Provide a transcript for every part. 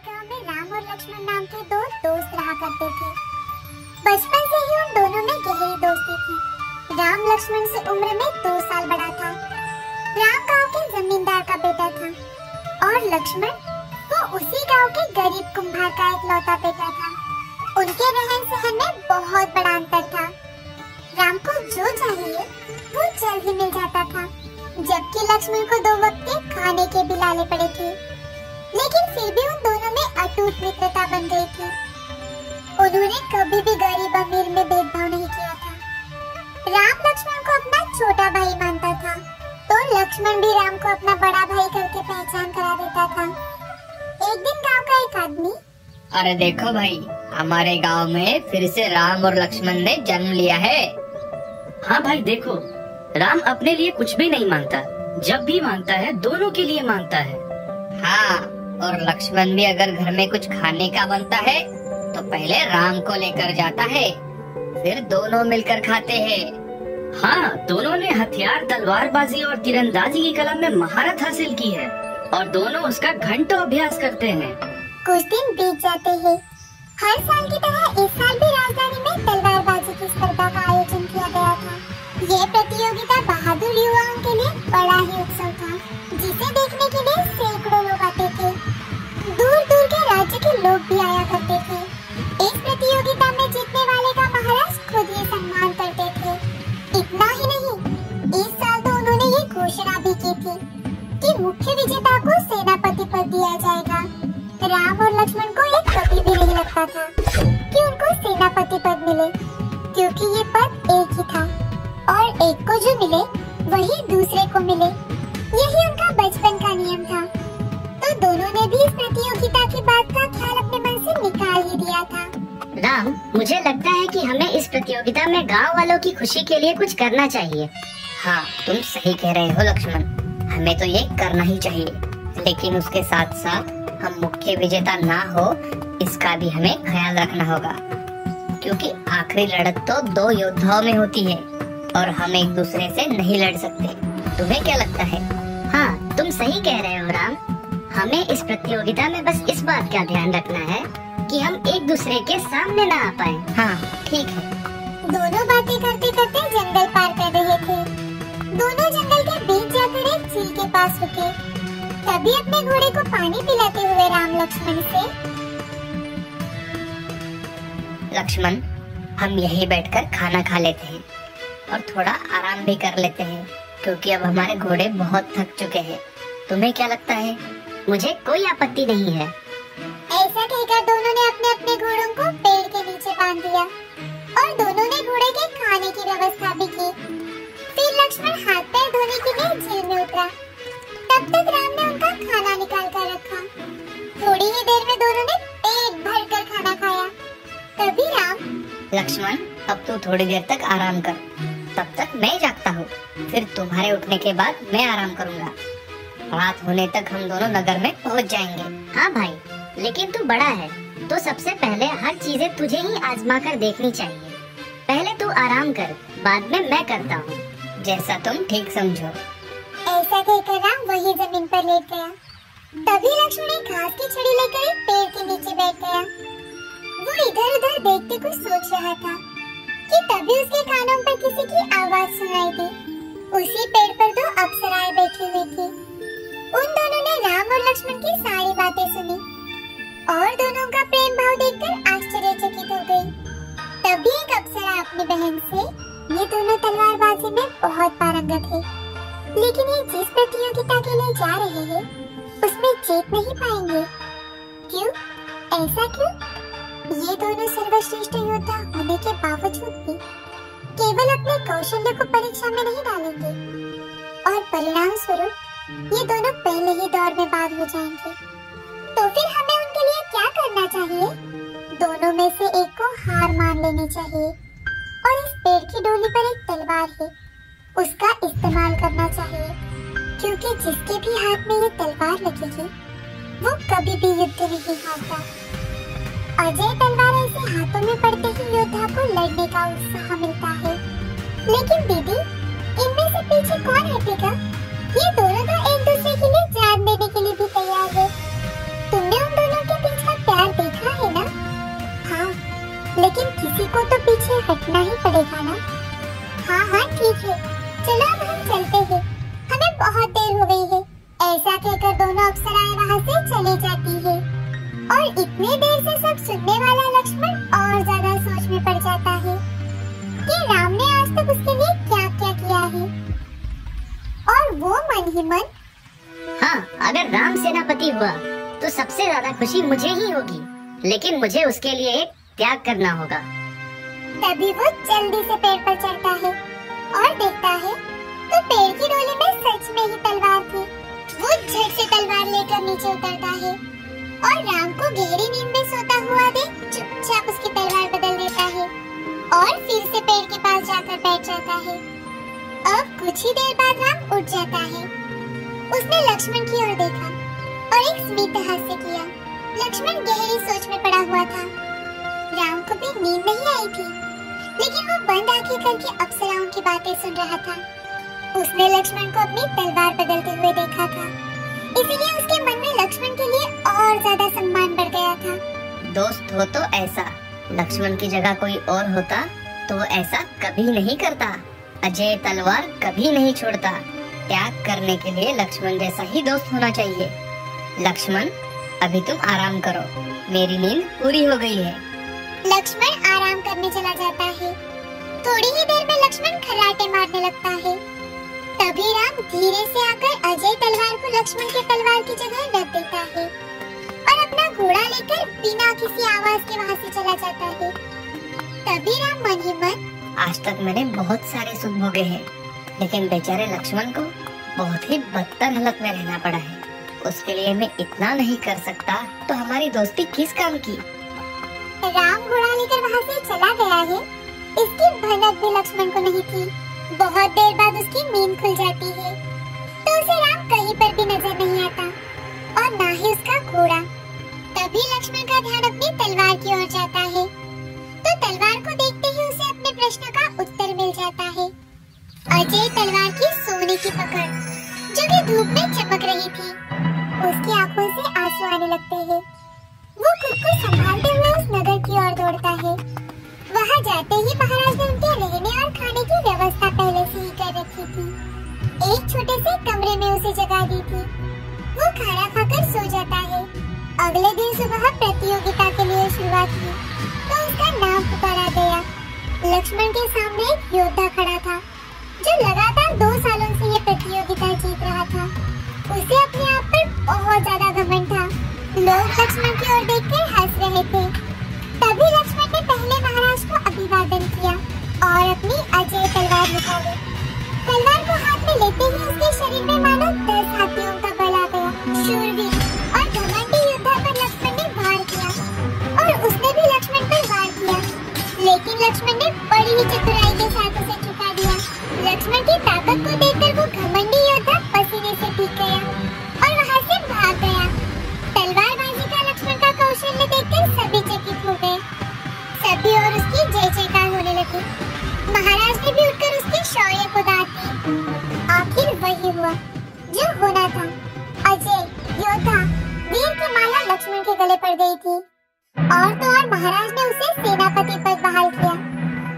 गांव में राम और लक्ष्मण नाम के दो दोस्त रहा करते थे। बचपन से ही उन दोनों में गहरी दोस्ती थी। राम लक्ष्मण से उम्र में 2 साल बड़ा था। राम गांव के जमींदार का बेटा था और लक्ष्मण वो उसी गांव के गरीब कुम्हार का इकलौता बेटा था। उनके रहन सहन में बहुत बड़ा अंतर था। राम को जो चाहिए वो जल्द ही मिल जाता था, जबकि लक्ष्मण को 2 वक्त के खाने के भी लाले पड़े थे। लेकिन फिर भी उन दोनों में अटूट मित्रता बन गई थी। उन्होंने कभी भी गरीब अमीर में भेदभाव नहीं किया था। राम लक्ष्मण को अपना छोटा भाई मानता था, तो लक्ष्मण भी राम को अपना बड़ा भाई करके पहचान करा देता था। एक दिन गांव का एक आदमी, अरे देखो भाई, हमारे गांव में फिर से राम और लक्ष्मण ने जन्म लिया है। हाँ भाई देखो, राम अपने लिए कुछ भी नहीं मांगता, जब भी मांगता है दोनों के लिए मांगता है। हाँ, और लक्ष्मण भी अगर घर में कुछ खाने का बनता है तो पहले राम को लेकर जाता है, फिर दोनों मिलकर खाते हैं। हाँ, दोनों ने हथियार, तलवारबाजी और तीरंदाजी की कला में महारत हासिल की है और दोनों उसका घंटों अभ्यास करते हैं। कुछ दिन बीत जाते हैं। हर साल की तरह इस साल भी राजधानी में तलवारबाजी की स्पर्धा का आयोजन किया गया था। ये प्रतियोगिता बहादुर युवाओं के लिए बड़ा ही उत्सव था, जिसे देखने के लिए सैकड़ों लोग आते थे। दूर दूर के राज्य के लोग भी आया करते थे। इस प्रतियोगिता में जीतने वाले का महाराज खुद ही सम्मान करते थे। इतना ही नहीं, इस साल तो उन्होंने ये घोषणा भी की थी कि मुख्य विजेता को सेनापति पद दिया जाएगा। राम और लक्ष्मण को ये कभी भी नहीं लगता था कि उनको सेनापति पद मिले, क्योंकि ये पद एक ही था और एक को जो मिले वही दूसरे को मिले। यही उनका बचपन का नियम था। तो दोनों ने भी इस प्रतियोगिता की बात का ख्याल अपने मन से निकाल ही दिया था। राम, मुझे लगता है कि हमें इस प्रतियोगिता में गांव वालों की खुशी के लिए कुछ करना चाहिए। हाँ, तुम सही कह रहे हो लक्ष्मण, हमें तो ये करना ही चाहिए। लेकिन उसके साथ साथ हम मुख्य विजेता ना हो, इसका भी हमें ख्याल रखना होगा, क्योंकि आखिरी लड़त तो 2 योद्धाओं में होती है और हम एक दूसरे से नहीं लड़ सकते। तुम्हें क्या लगता है? हाँ, तुम सही कह रहे हो राम। हमें इस प्रतियोगिता में बस इस बात का ध्यान रखना है कि हम एक दूसरे के सामने ना आ पाए। हाँ, ठीक है। दोनों बातें करते करते जंगल पार कर रहे थे। दोनों जंगल के बीच जाकर एक झील के पास रुके। तभी अपने घोड़े को पानी पिलाते हुए राम लक्ष्मण से, लक्ष्मण, हम यहीं बैठकर खाना खा लेते हैं और थोड़ा आराम भी कर लेते हैं, क्योंकि अब हमारे घोड़े बहुत थक चुके हैं। तुम्हें क्या लगता है? मुझे कोई आपत्ति नहीं है। ऐसा कहकर दोनों ने अपने अपने घोड़ों को पेड़ के नीचे बांध दिया और दोनों ने घोड़े के खाने की व्यवस्था भी की। फिर लक्ष्मण हाथ पैर धोने के लिए झील में उतरा। तब तक राम ने उनका खाना निकाल कर रखा। थोड़ी ही देर में दोनों ने पेट भरकर खाना खाया। तभी राम, लक्ष्मण, अब तू थोड़ी देर तक आराम कर, तब तक मैं जागता हूँ। फिर तुम्हारे उठने के बाद मैं आराम करूँगा। रात होने तक हम दोनों नगर में पहुँच जाएंगे। हाँ भाई, लेकिन तू बड़ा है, तो सबसे पहले हर चीजें तुझे ही आजमा कर देखनी चाहिए। पहले तू आराम कर, बाद में मैं करता हूँ। जैसा तुम ठीक समझो। ऐसा कहकर राम वही जमीन पर लेट गया। तभी लक्ष्मण एक घास की छड़ी लेकर एक पेड़ के नीचे बैठ गया। वो इधर उधर देखते कुछ सोच रहा था कि तभी उसके कानों पर किसी की आवाज सुनाई दी। उसी पेड़ पर 2 अप्सराएं बैठी हुई थी। उन दोनों ने राम और लक्ष्मण की सारी बातें सुनी और दोनों का प्रेम भाव देखकर आश्चर्यचकित हो गई। तभी एक अप्सरा अपनी बहन से, ये दोनों तलवारबाजी में बहुत पारंगत है, लेकिन ये जिस प्रतियोगिता के लिए जा रहे हैं उसमें जीत नहीं पाएंगे। क्यों? ऐसा क्यों? ये दोनों सर्वश्रेष्ठ योद्धा होने के बावजूद भी केवल अपने कौशल्य को परीक्षा में नहीं डालेंगे और परिणाम स्वरूप ये दोनों पहले ही दौर में बाद हो जाएंगे। तो फिर हमें उनके लिए क्या करना चाहिए? दोनों में से एक को हार मान लेनी चाहिए और इस पेड़ की डोली पर एक तलवार है, उसका इस्तेमाल करना चाहिए, क्योंकि जिसके भी हाथ में ये तलवार लगेगी वो कभी भी युद्ध नहीं हारता। अजय तलवार ऐसे हाथों में पड़ते ही योद्धा को लड़ने का उत्साह मिलता है। लेकिन दीदी, इनमें से पीछे कौन हटेगा? ये दोनों तो एक दूसरे के लिए जान देने के लिए भी तैयार है। तुमने उन दोनों के पीछे चली जाती है और इतने देर से सब सुनने वाला लक्ष्मण और ज्यादा सोच में पड़ जाता है कि राम ने आज तक उसके लिए क्या क्या किया है। और वो मन ही मन, हाँ, अगर राम सेनापति हुआ तो सबसे ज्यादा खुशी मुझे ही होगी, लेकिन मुझे उसके लिए एक त्याग करना होगा। तभी वो जल्दी से पेड़ पर चढ़ता है और देखता है तो पेड़ की डोली में सच में ही तलवार थी। वो झट से तलवार लेकर नीचे उतरता है और राम को गहरी नींद में सोता हुआ देख चुपचाप उसकी तलवार बदल देता है और फिर से पेड़ के पास जाकर बैठ जाता है। अब कुछ ही देर बाद राम उठ जाता है। उसने लक्ष्मण की ओर देखा और एक स्मित हास्य किया। लक्ष्मण गहरी सोच में पड़ा हुआ था। राम को भी नींद नहीं आई थी, लेकिन वो बंद आंखें करके अप्सराओं की बातें सुन रहा था। उसने लक्ष्मण को अपनी तलवार बदलते हुए देखा था, इसीलिए उसके मन में लक्ष्मण के लिए और ज्यादा सम्मान बढ़ गया था। दोस्त हो तो ऐसा, लक्ष्मण की जगह कोई और होता तो वो ऐसा कभी नहीं करता। अजय तलवार कभी नहीं छोड़ता। त्याग करने के लिए लक्ष्मण जैसा ही दोस्त होना चाहिए। लक्ष्मण, अभी तुम आराम करो, मेरी नींद पूरी हो गई है। लक्ष्मण आराम करने चला जाता है। थोड़ी ही देर में लक्ष्मण खर्राटे मारने लगता है। तभी राम धीरे से आकर अजय तलवार को लक्ष्मण के तलवार की जगह रख देता है और अपना घोड़ा लेकर बिना किसी आवाज के वहाँ से चला जाता है। तभी राम मन ही मन, आज तक मैंने बहुत सारे सुख भोगे हैं, लेकिन बेचारे लक्ष्मण को बहुत ही बदतर हालत में रहना पड़ा है। उसके लिए मैं इतना नहीं कर सकता तो हमारी दोस्ती किस काम की। राम घोड़ा लेकर वहाँ से चला गया है, इसकी भनक भी लक्ष्मण को नहीं थी। बहुत देर बाद उसकी नींद खुल जाती है तो उसे राम कहीं पर भी नजर नहीं आता और ना ही उसका घोड़ा। तभी लक्ष्मण का ध्यान अपनी तलवार की ओर जाता है तो तलवार को देखते ही उसे अपने प्रश्न का उत्तर मिल जाता है। अजय तलवार की सोने की पकड़, जो कि धूप में चमक रही थी। उसकी आंखों से आंसू आने लगते हैं। वो खुद को संभालते हुए उस नगर की ओर दौड़ता है। वहाँ जाते ही महाराज ने उनके रहने और खाने की व्यवस्था पहले से ही कर रखी थी। एक छोटे से कमरे में उसे जगा दी थी। वो खाना खाकर सो जाता है। अगले दिन सुबह प्रतियोगिता के लिए शुरुआत हुई तो उसका नाम पुकारा गया। लक्ष्मण के सामने एक योद्धा खड़ा था जो लगातार 2 सालों से ये प्रतियोगिता जीत रहा था। उसे अपने आप पर बहुत ज्यादा घमंड था। लोग लक्ष्मण की ओर देखकर हंस रहे थे। तभी लक्ष्मण ने पहले महाराज को अभिवादन किया और अपनी अजय तलवार निकाली। तलवार को हाथ में लेते ही उसके शरीर में मानो 10 हाथियों का बल आ गया। शूरवीर और घमंडी योद्धा पर लक्ष्मण ने वार किया और उसने भी लक्ष्मण पर वार किया, लेकिन लक्ष्मण ने बड़ी ही चतुराई के साथ उसे झुका दिया। लक्ष्मण की ताकत को देखकर वो घमंडी योद्धा पसीने से भीग गया और वहाँ से भाग गया। तलवारबाजी का लक्ष्मण का कौशल्य देखकर सभी चकित हो गए। सभी और उसकी जय जयकार होने लगी। महाराज ने भी उठकर उसके शौर्य को दाद दी। आखिर वही हुआ जो होना था। अजय योद्धा वीर की माला लक्ष्मण के गले पड़ गई थी और तो और महाराज ने उसे सेनापति पद बहाल किया।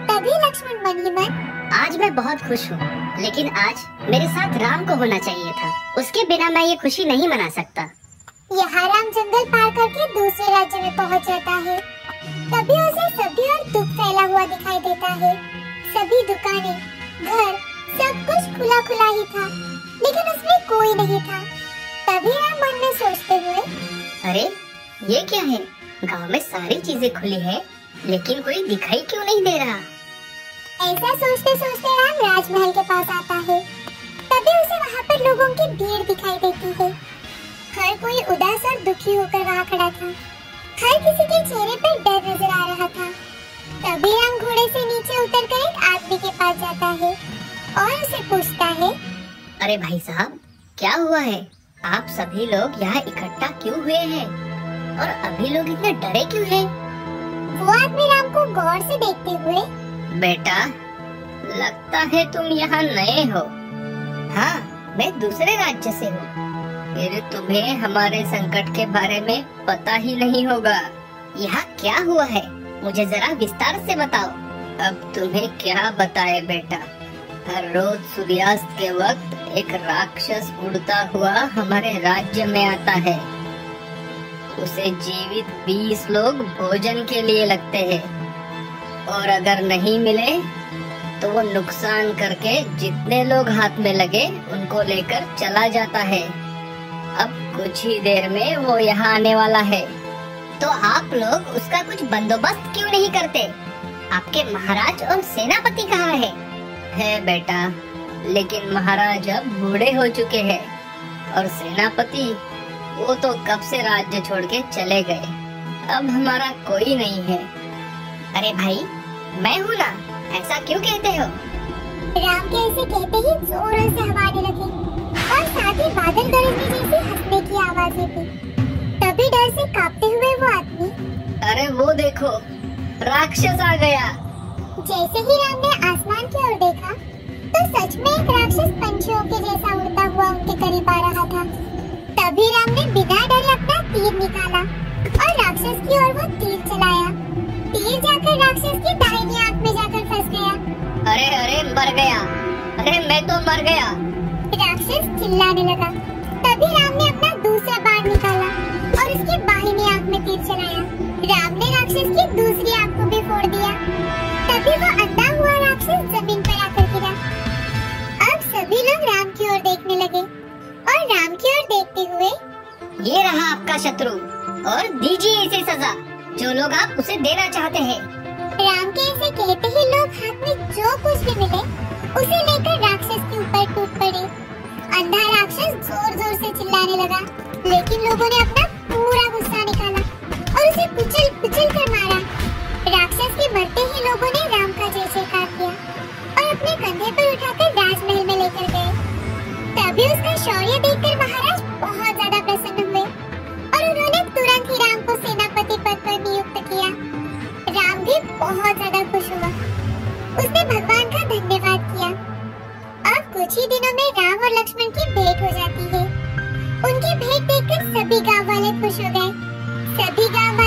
तभी लक्ष्मण मन ही मन, आज मैं बहुत खुश हूँ, लेकिन आज मेरे साथ राम को होना चाहिए था। उसके बिना मैं ये खुशी नहीं मना सकता। यहाँ राम जंगल पार करके दूसरे राज्य में पहुँच जाता है। तभी उसे सभी और दुख फैला हुआ दिखाई देता है। सभी दुकानें, घर, सब कुछ खुला खुला ही था, लेकिन उसमें कोई नहीं था। तभी राम मन में सोचते हुए, अरे ये क्या है, गांव में सारी चीजें खुली है, लेकिन कोई दिखाई क्यों नहीं दे रहा। ऐसा सोचते सोचते राम राजमहल के पास आता है। तभी उसे वहाँ पर लोगों की भीड़ दिखाई देती है। हर कोई उदास और दुखी होकर वहाँ खड़ा था। हर किसी के चेहरे पर डर नजर आ रहा था। तभी राम घोड़े से नीचे उतरकर एक आदमी के पास जाता है और उसे पूछता है, अरे भाई साहब, क्या हुआ है? आप सभी लोग यहाँ इकट्ठा क्यों हुए हैं और अभी लोग इतने डरे क्यों हैं? वो आदमी राम को गौर से देखते हुए, बेटा, लगता है तुम यहाँ नए हो। हाँ, मैं दूसरे राज्य से हूँ। फिर तुम्हें हमारे संकट के बारे में पता ही नहीं होगा। यहाँ क्या हुआ है, मुझे जरा विस्तार से बताओ। अब तुम्हें क्या बताए बेटा, हर रोज सूर्यास्त के वक्त एक राक्षस उड़ता हुआ हमारे राज्य में आता है। उसे जीवित 20 लोग भोजन के लिए लगते हैं, और अगर नहीं मिले तो वो नुकसान करके जितने लोग हाथ में लगे उनको लेकर चला जाता है। अब कुछ ही देर में वो यहाँ आने वाला है। तो आप लोग उसका कुछ बंदोबस्त क्यों नहीं करते? आपके महाराज और सेनापति कहाँ है बेटा, लेकिन महाराज अब बूढ़े हो चुके हैं और सेनापति वो तो कब से राज्य छोड़ के चले गए। अब हमारा कोई नहीं है। अरे भाई, मैं हूँ ना, ऐसा क्यों कहते हो? राम के ऐसे कहते ही जोरों से हवा आने लगी और साथ ही बादल गरजने जैसी हंसने की आवाजें थी। तभी डर से कांपते हुए वो आदमी, अरे वो देखो, राक्षस आ गया। जैसे ही राम ने आसमान की ओर देखा तो सच में एक राक्षस पंछियों के जैसा उड़ता हुआ उनके करीब आ रहा था। तभी राम ने बिना डरे अपना तीर निकाला और राक्षस की ओर वो तीर चलाया। तीर जाकर राक्षस की दाहिनी आंख में जाकर फंस गया। अरे अरे, मर गया, अरे मैं तो मर गया। राक्षस चिल्लाने लगा। तभी राम ने अपना दूसरा बाण निकाला और उसकी बाहिनी आंख में तीर चलाया। राम ने राक्षस की दूसरी आंख को भी फोड़ दिया। तभी वो अंधा हुआ राक्षस जमीन पर आकर गिरा। अब सभी लोग राम की ओर देखने लगे और राम की ओर देखते हुए, ये रहा आपका शत्रु और दीजिए इसे सजा जो लोग आप उसे देना चाहते हैं। राम के ऐसे कहते ही लोग हाथ में जो कुछ भी मिले उसे लेकर राक्षस के ऊपर टूट पड़े। अंधा राक्षस जोर जोर से चिल्लाने लगा, लेकिन लोगों ने अपना पूरा गुस्सा निकाला और उसे कुचल कुचल कर मारा। राक्षस के मरते ही लोगों ने राम का जय जयकार किया और अपने कंधे पर उठाकर राजमहल में लेकर गए। तभी उसका शौर्य देखकर महाराज बहुत ज्यादा प्रसन्न हुए और उन्होंने तुरंत ही राम को सेनापति पद पर नियुक्त किया। राम भी बहुत ज्यादा खुश हुआ। उसने भगवान का धन्यवाद किया। अब कुछ ही दिनों में राम और लक्ष्मण की भेंट हो जाती है। उनकी भेंट देखकर सभी गांव वाले खुश हो गए। सभी गांव